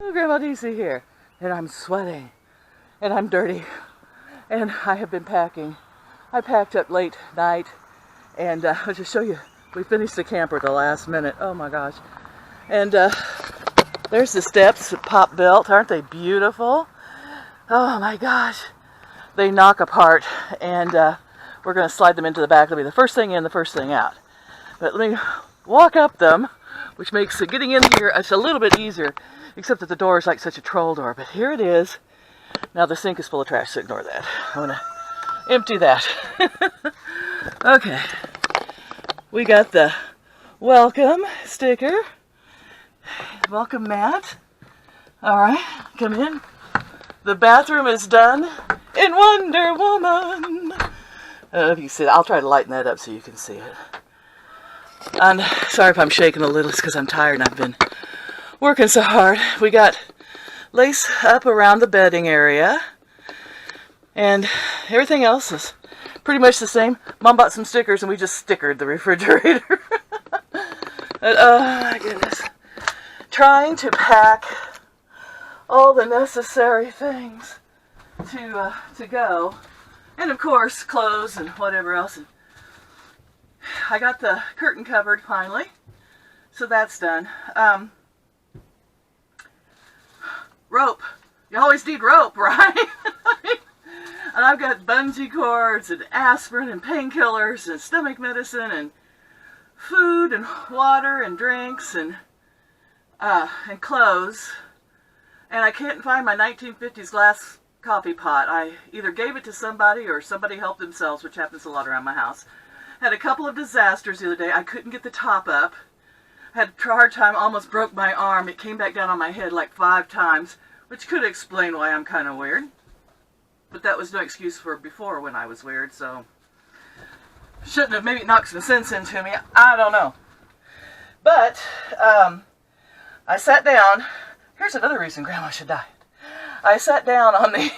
Oh, Grandma DC here, and I'm sweating, and I'm dirty, and I have been packing. I packed up late night, and I'll just show you. We finished the camper at the last minute. Oh my gosh. And there's the steps at Pop Belt. Aren't they beautiful? Oh my gosh. They knock apart, and we're going to slide them into the back. It'll be the first thing in, the first thing out. But let me walk up them, which makes getting in here it's a little bit easier, except that the door is like such a troll door. But here it is. Now the sink is full of trash, so ignore that. I'm going to empty that. Okay. We got the welcome sticker. Welcome mat. Alright, come in. The bathroom is done in Wonder Woman. If you see it, I'll try to lighten that up so you can see it. And sorry if I'm shaking a little, it's because I'm tired and I've been working so hard. We got lace up around the bedding area, and everything else is pretty much the same. Mom bought some stickers and we just stickered the refrigerator. And, oh my goodness. Trying to pack all the necessary things to go. And of course, clothes and whatever else. And I got the curtain covered finally. So that's done. Rope. You always need rope, right? And I've got bungee cords and aspirin and painkillers and stomach medicine and food and water and drinks and clothes. And I can't find my 1950s glass coffee pot. I either gave it to somebody or somebody helped themselves, which happens a lot around my house. Had a couple of disasters the other day. I couldn't get the top up. Had a hard time, almost broke my arm. It came back down on my head like 5 times, which could explain why I'm kind of weird. But that was no excuse for before when I was weird, so shouldn't have maybe knocked some sense into me. I don't know. But I sat down. Here's another reason Grandma should diet. I sat down on the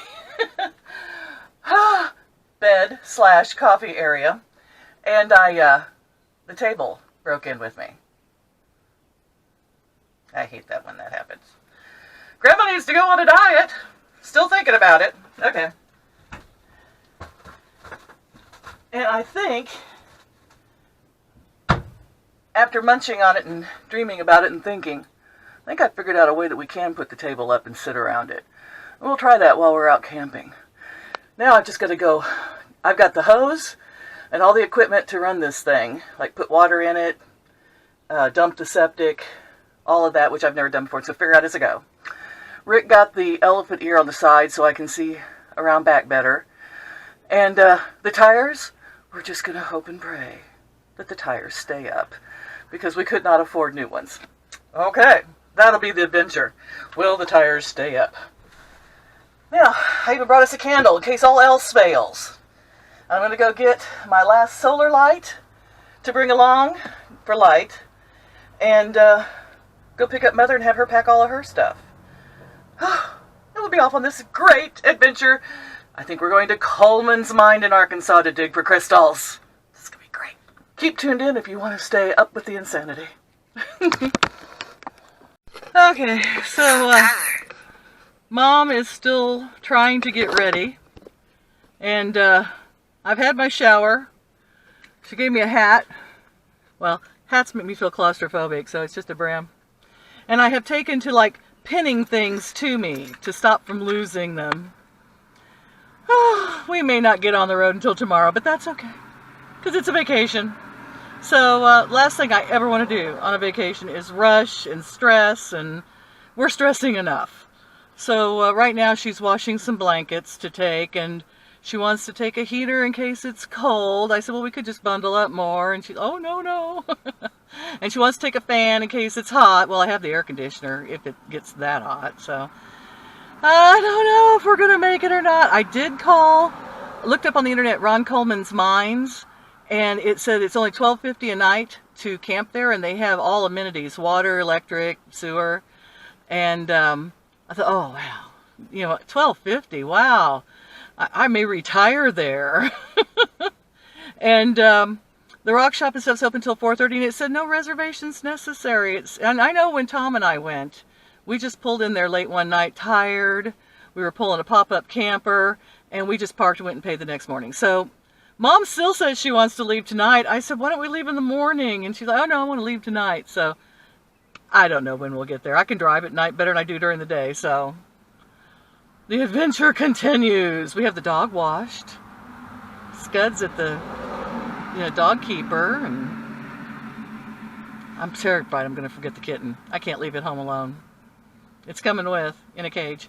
bed / coffee area, and the table broke in with me. I hate that when that happens. Grandma needs to go on a diet. Still thinking about it. Okay. And I think, after munching on it and dreaming about it and thinking, I think I figured out a way that we can put the table up and sit around it. And we'll try that while we're out camping. Now I've just got to go. I've got the hose and all the equipment to run this thing. Like put water in it, dump the septic, all of that, which I've never done before. So figure out as I go. Rick got the elephant ear on the side so I can see around back better. And the tires, we're just going to hope and pray that the tires stay up, because we could not afford new ones. Okay, that'll be the adventure. Will the tires stay up? Now, I even brought us a candle in case all else fails. I'm going to go get my last solar light to bring along for light, and go pick up Mother and have her pack all of her stuff. We'll be off on this great adventure. I think we're going to Coleman's Mine in Arkansas to dig for crystals. This is going to be great. Keep tuned in if you want to stay up with the insanity. Okay, so Mom is still trying to get ready. And I've had my shower. She gave me a hat. Well, hats make me feel claustrophobic, so it's just a brim. And I have taken to like pinning things to me to stop from losing them. We may not get on the road until tomorrow, but that's okay, because it's a vacation. So last thing I ever want to do on a vacation is rush and stress, and we're stressing enough. So right now she's washing some blankets to take, and she wants to take a heater in case it's cold. I said, well, we could just bundle up more. And she, oh, no. And she wants to take a fan in case it's hot. Well, I have the air conditioner if it gets that hot. So I don't know if we're going to make it or not. I did looked up on the internet Ron Coleman's Mines, and it said it's only $12.50 a night to camp there, and they have all amenities, water, electric, sewer. And I thought, oh, wow, you know, $12.50, wow. I may retire there. And the rock shop and stuff's open until 4:30, and it said no reservations necessary. And I know when Tom and I went, We just pulled in there late one night, tired. We were pulling a pop-up camper, and we just parked and went and paid the next morning. So Mom still says she wants to leave tonight. I said, why don't we leave in the morning? And she's like, oh no, I want to leave tonight. So I don't know when we'll get there. I can drive at night better than I do during the day. So the adventure continues. We have the dog washed. Scud's at the dog keeper, and I'm terrified I'm going to forget the kitten. I can't leave it home alone. It's coming with, in a cage.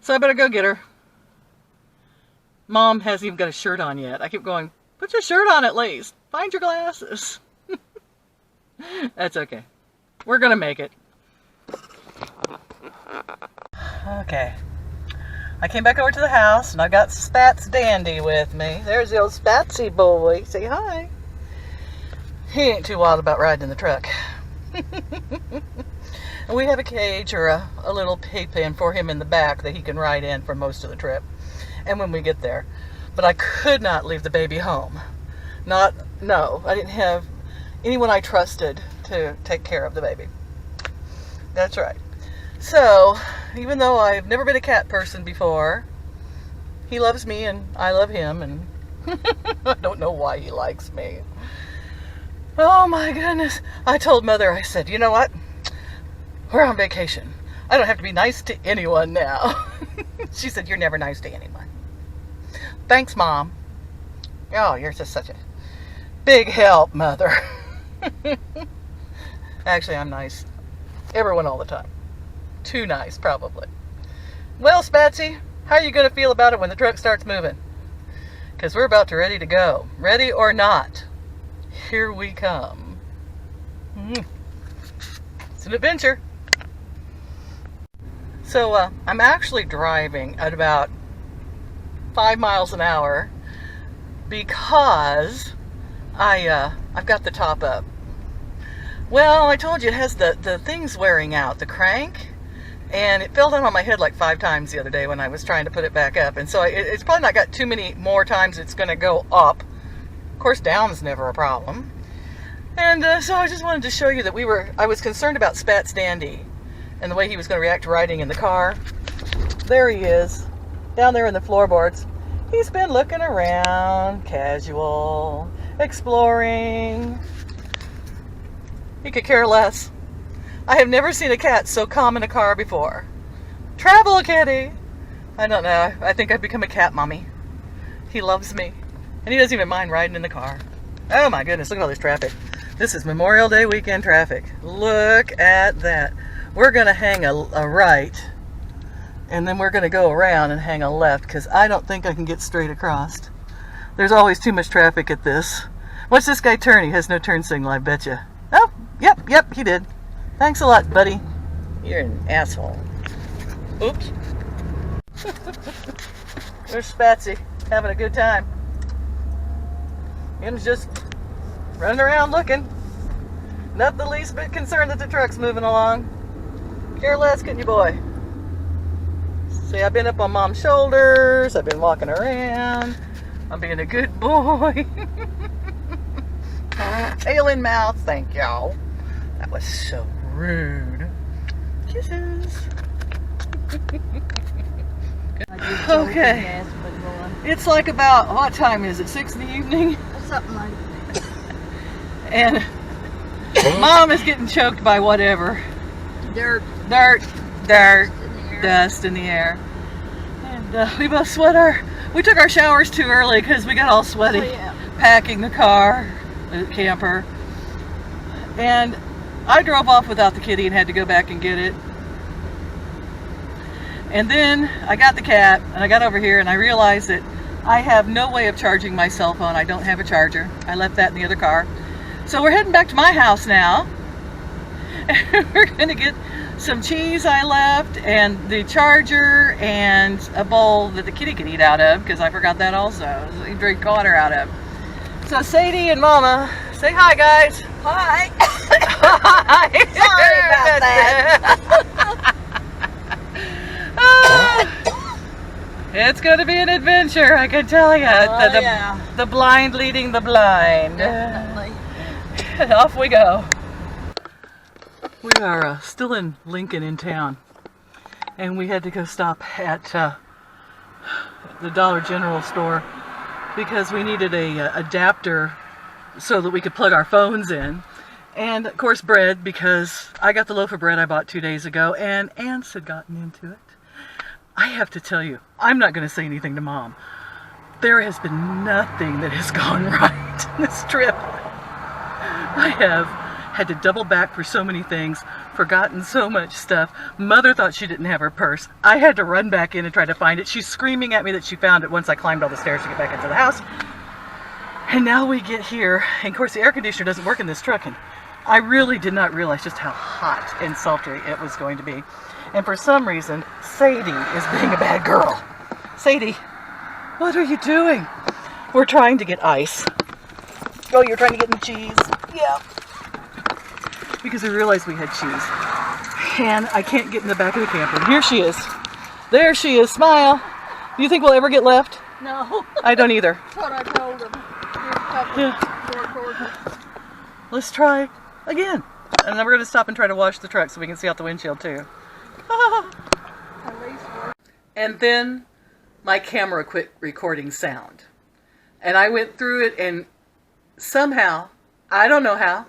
So I better go get her. Mom hasn't even got a shirt on yet. I keep going, put your shirt on at least. Find your glasses. That's okay. We're going to make it. Okay. I came back over to the house, and I've got Spats Dandy with me. There's the old Spatsy boy. Say hi. He ain't too wild about riding in the truck. And we have a cage or a little playpen for him in the back that he can ride in for most of the trip. And when we get there. But I could not leave the baby home. No, I didn't have anyone I trusted to take care of the baby. That's right. So, even though I've never been a cat person before, he loves me and I love him, and I don't know why he likes me. Oh my goodness. I told Mother, I said, you know what? We're on vacation. I don't have to be nice to anyone now. She said, you're never nice to anyone. Thanks, Mom. Oh, you're just such a big help, Mother. Actually, I'm nice. Everyone all the time. Too nice, probably. Well, Spatsy, how are you going to feel about it when the truck starts moving? Because we're about to ready to go. Ready or not, here we come. It's an adventure. So I'm actually driving at about 5 miles an hour because I've got the top up. Well, I told you it has the things wearing out, the crank, and it fell down on my head like 5 times the other day when I was trying to put it back up. And so it's probably not got too many more times it's going to go up. Of course, down's never a problem. And so I just wanted to show you that I was concerned about Spats Dandy and the way he was going to react to riding in the car. There he is, down there in the floorboards. He's been looking around, casual, exploring. He could care less. I have never seen a cat so calm in a car before. Travel, kitty! I don't know. I think I've become a cat mommy. He loves me. And he doesn't even mind riding in the car. Oh my goodness, look at all this traffic. This is Memorial Day weekend traffic. Look at that. We're going to hang a right, and then we're going to go around and hang a left, because I don't think I can get straight across. There's always too much traffic at this. Watch this guy turn. He has no turn signal, I bet you. Oh, yep, he did. Thanks a lot, buddy. You're an asshole. Oops. There's Spatsy, having a good time. Him's just running around looking. Not the least bit concerned that the truck's moving along. Care less, can you, boy? See, I've been up on Mom's shoulders. I've been walking around. I'm being a good boy. Tail in mouth, thank y'all. That was so rude. Kisses. Okay. It's like about, what time is it? 6 in the evening? Something like that. And Mom is getting choked by whatever. Dirt. Dust in the air. And we both we took our showers too early because we got all sweaty. Oh, yeah. Packing the car, the camper. And I drove off without the kitty and had to go back and get it. And then I got the cat and I got over here and I realized that I have no way of charging my cell phone. I don't have a charger. I left that in the other car. So we're heading back to my house now. And we're going to get some cheese I left and the charger and a bowl that the kitty could eat out of, because I forgot that also. So you drink water out of. So Sadie and Mama, say hi, guys. Hi. Hi. Sorry about that. It's going to be an adventure, I can tell you. Yeah. The blind leading the blind. Definitely. And off we go. We are still in Lincoln in town, and we had to go stop at the Dollar General store because we needed a adapter so that we could plug our phones in, and of course bread, because I got the loaf of bread I bought 2 days ago and ants had gotten into it. I have to tell you, I'm not going to say anything to Mom. There has been nothing that has gone right in this trip. I have had to double back for so many things, forgotten so much stuff. Mother thought she didn't have her purse. I had to run back in and try to find it. She's screaming at me that she found it once I climbed all the stairs to get back into the house. And now we get here, and of course the air conditioner doesn't work in this truck, and I really did not realize just how hot and sultry it was going to be. And for some reason, Sadie is being a bad girl. Sadie, what are you doing? We're trying to get ice. Oh, you're trying to get the cheese? Yeah. Because we realized we had cheese. And I can't get in the back of the camper. Here she is. There she is. Smile. Do you think we'll ever get left? No. I don't either. That's what I told him. Yeah. Let's try again. And then we're going to stop and try to wash the truck so we can see out the windshield too. And then my camera quit recording sound. And I went through it, and somehow, I don't know how,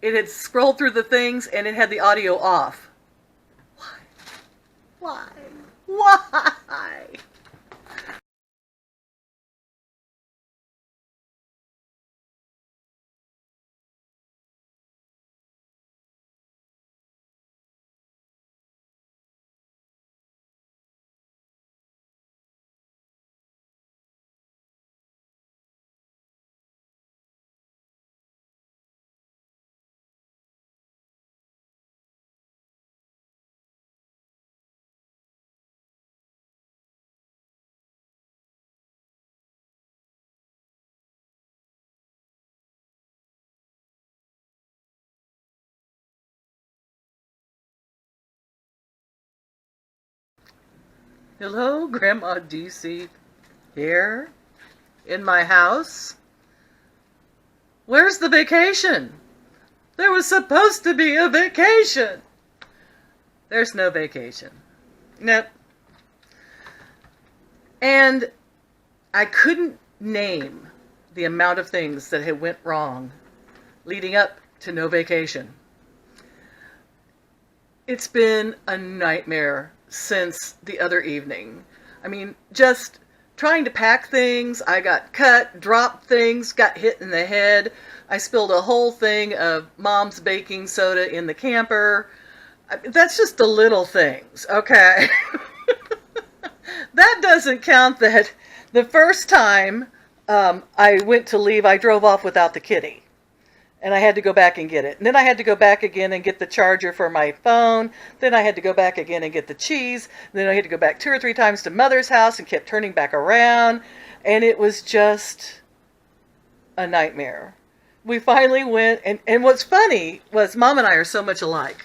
it had scrolled through the things and it had the audio off. Why? Why? Hello, Grandma DC here in my house. Where's the vacation? There was supposed to be a vacation. There's no vacation. Nope. And I couldn't name the amount of things that had went wrong leading up to no vacation. It's been a nightmare since the other evening. I mean, just trying to pack things. I got cut, dropped things, got hit in the head. I spilled a whole thing of Mom's baking soda in the camper. That's just the little things, okay? That doesn't count that the first time I went to leave, I drove off without the kitty. And I had to go back and get it. And then I had to go back again and get the charger for my phone. Then I had to go back again and get the cheese. And then I had to go back 2 or 3 times to Mother's house and kept turning back around. And it was just a nightmare. We finally went, and what's funny was Mom and I are so much alike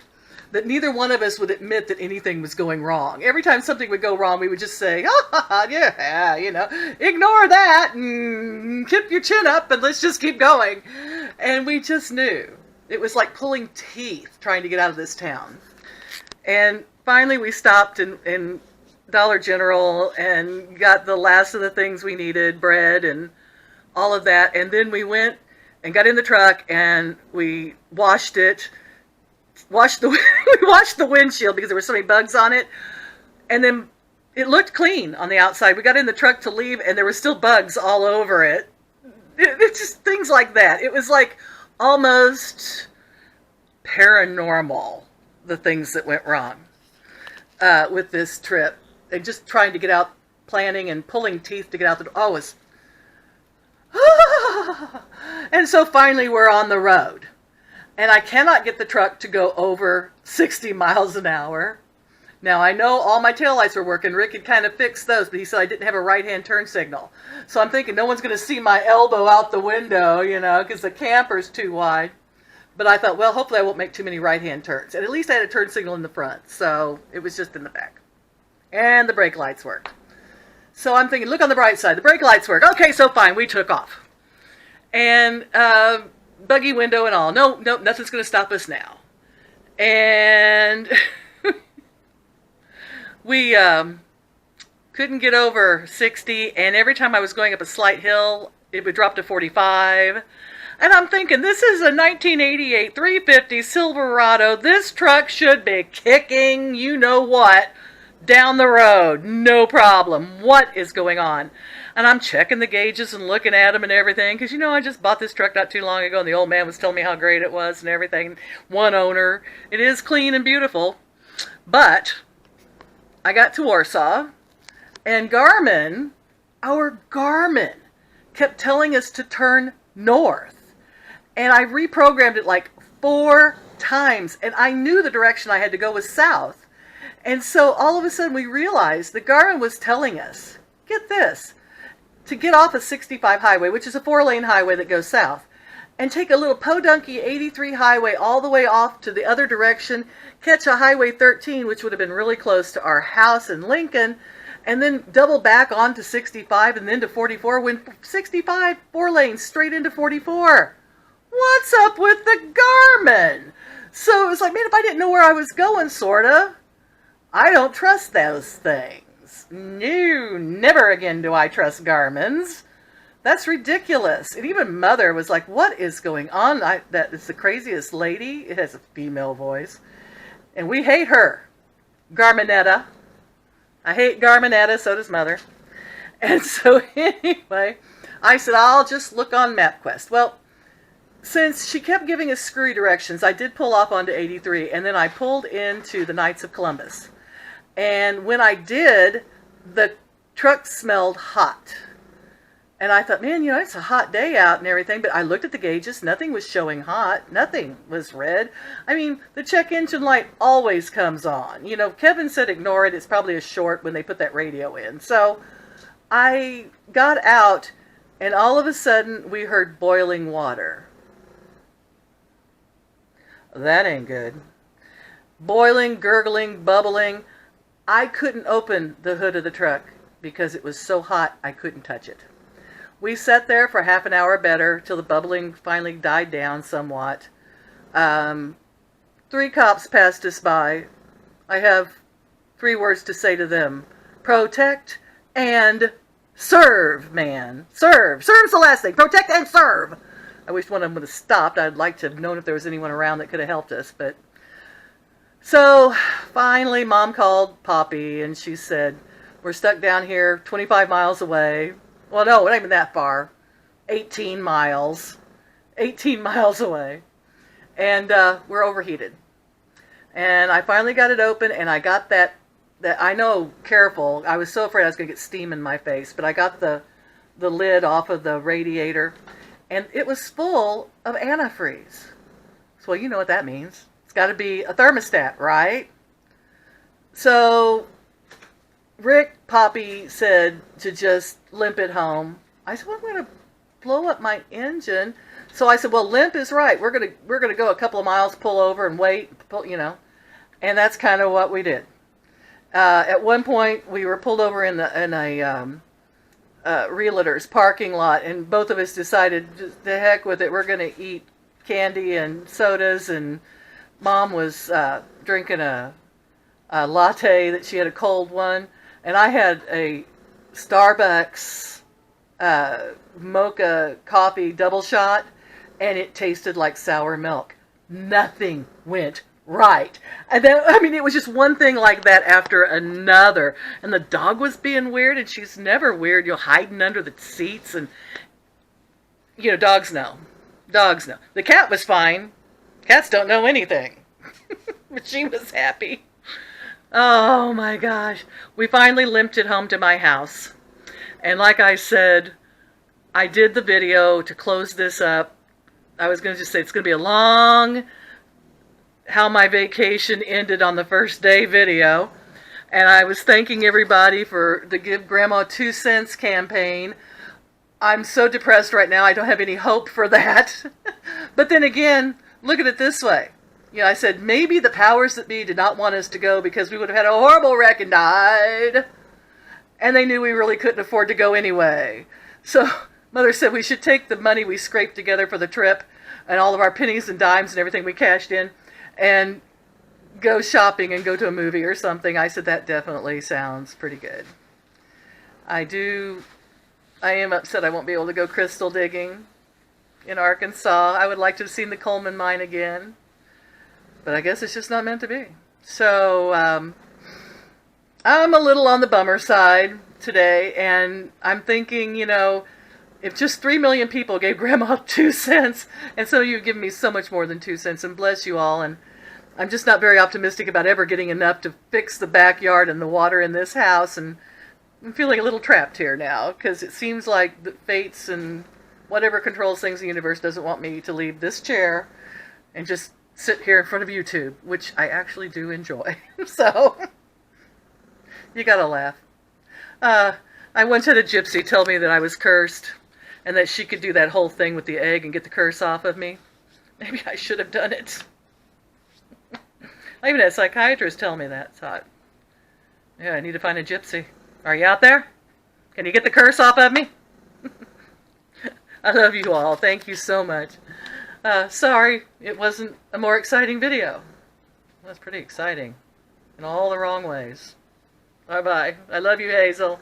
that neither one of us would admit that anything was going wrong. Every time something would go wrong, we would just say, oh, yeah, you know, ignore that and keep your chin up and let's just keep going. And we just knew. It was like pulling teeth trying to get out of this town. And finally we stopped in Dollar General and got the last of the things we needed, bread and all of that. And then we went and got in the truck and we washed it. We washed the windshield because there were so many bugs on it. And then it looked clean on the outside. We got in the truck to leave and there were still bugs all over it. It's just things like that. It was like almost paranormal, the things that went wrong with this trip. And just trying to get out, planning and pulling teeth to get out the door. Oh, it was... And so finally we're on the road. And I cannot get the truck to go over 60 miles an hour. Now, I know all my taillights were working. Rick had kind of fixed those, but he said I didn't have a right-hand turn signal. So I'm thinking no one's going to see my elbow out the window, you know, because the camper's too wide. But I thought, well, hopefully I won't make too many right-hand turns. And at least I had a turn signal in the front, so it was just in the back. And the brake lights worked. So I'm thinking, look on the bright side. The brake lights work. Okay, so fine. We took off. And buggy window and all. No, nothing's going to stop us now. And we couldn't get over 60, and every time I was going up a slight hill, it would drop to 45. And I'm thinking, this is a 1988 350 Silverado. This truck should be kicking you know what down the road. No problem. What is going on? And I'm checking the gauges and looking at them and everything. Because, I just bought this truck not too long ago. And the old man was telling me how great it was and everything. One owner. It is clean and beautiful. But I got to Warsaw. And Garmin, our Garmin, kept telling us to turn north. And I reprogrammed it like 4 times. And I knew the direction I had to go was south. And so all of a sudden we realized the Garmin was telling us, get this, to get off a 65 highway, which is a 4-lane highway that goes south, and take a little podunky 83 highway all the way off to the other direction, catch a highway 13, which would have been really close to our house in Lincoln, and then double back onto 65 and then to 44, when 65, 4 lanes straight into 44. What's up with the Garmin? So it was like, man, if I didn't know where I was going, sorta, I don't trust those things. No, never again do I trust Garmin's. That's ridiculous. And even Mother was like, what is going on? That is the craziest lady. It has a female voice. And we hate her. Garminetta. I hate Garminetta, so does Mother. And so anyway, I said, I'll just look on MapQuest. Well, since she kept giving us screwy directions, I did pull off onto 83, and then I pulled into the Knights of Columbus. And when I did, the truck smelled hot. And I thought, man, it's a hot day out and everything, but I looked at the gauges, nothing was showing hot, nothing was red. I mean, the check engine light always comes on. Kevin said ignore it, it's probably a short when they put that radio in. So I got out, and all of a sudden, we heard boiling water. That ain't good. Boiling, gurgling, bubbling. I couldn't open the hood of the truck because it was so hot I couldn't touch it. We sat there for half an hour better till the bubbling finally died down somewhat. 3 cops passed us by. I have 3 words to say to them. Protect and serve, man. Serve. Serve's the last thing. Protect and serve. I wish one of them would have stopped. I'd like to have known if there was anyone around that could have helped us. But so finally, Mom called Poppy, and she said, we're stuck down here 25 miles away. Well, no, it ain't even that far. 18 miles. 18 miles away. And we're overheated. And I finally got it open, and I got that I know, careful. I was so afraid I was going to get steam in my face. But I got the lid off of the radiator. And it was full of antifreeze. So you know what that means. It's got to be a thermostat, right? So Rick, Poppy said to just limp it home. I said, well, I'm going to blow up my engine. So I said, well, limp is right. We're gonna go a couple of miles, pull over and wait, And that's kind of what we did. At one point, we were pulled over in a realtor's parking lot, and both of us decided, just the heck with it, we're going to eat candy and sodas, and Mom was drinking a latte that she had a cold one, and I had a Starbucks mocha coffee double shot, and it tasted like sour milk. Nothing went right. And then, it was just one thing like that after another. And the dog was being weird, and she's never weird. Hiding under the seats, and, dogs know. Dogs know. The cat was fine. Cats don't know anything. But she was happy. Oh my gosh. We finally limped it home to my house. And like I said, I did the video to close this up. I was going to just say it's going to be a long how my vacation ended on the first day video. And I was thanking everybody for the Give Grandma 2 Cents campaign. I'm so depressed right now, I don't have any hope for that. But then again, look at it this way. I said maybe the powers that be did not want us to go because we would have had a horrible wreck and died. And they knew we really couldn't afford to go anyway. So Mother said we should take the money we scraped together for the trip and all of our pennies and dimes and everything we cashed in and go shopping and go to a movie or something. I said, that definitely sounds pretty good. I am upset I won't be able to go crystal digging in Arkansas. I would like to have seen the Coleman mine again, but I guess it's just not meant to be. So I'm a little on the bummer side today, and I'm thinking, if just 3 million people gave Grandma 2 cents, and some of you have given me so much more than 2 cents, and bless you all, and I'm just not very optimistic about ever getting enough to fix the backyard and the water in this house, and I'm feeling a little trapped here now, because it seems like the fates and whatever controls things in the universe doesn't want me to leave this chair and just sit here in front of YouTube, which I actually do enjoy. So, you gotta laugh. I once had a gypsy tell me that I was cursed, and that she could do that whole thing with the egg and get the curse off of me. Maybe I should have done it. I even had a psychiatrist tell me that. Thought, yeah, I need to find a gypsy. Are you out there? Can you get the curse off of me? I love you all. Thank you so much. Sorry, it wasn't a more exciting video. It was pretty exciting in all the wrong ways. Bye-bye. I love you, Hazel.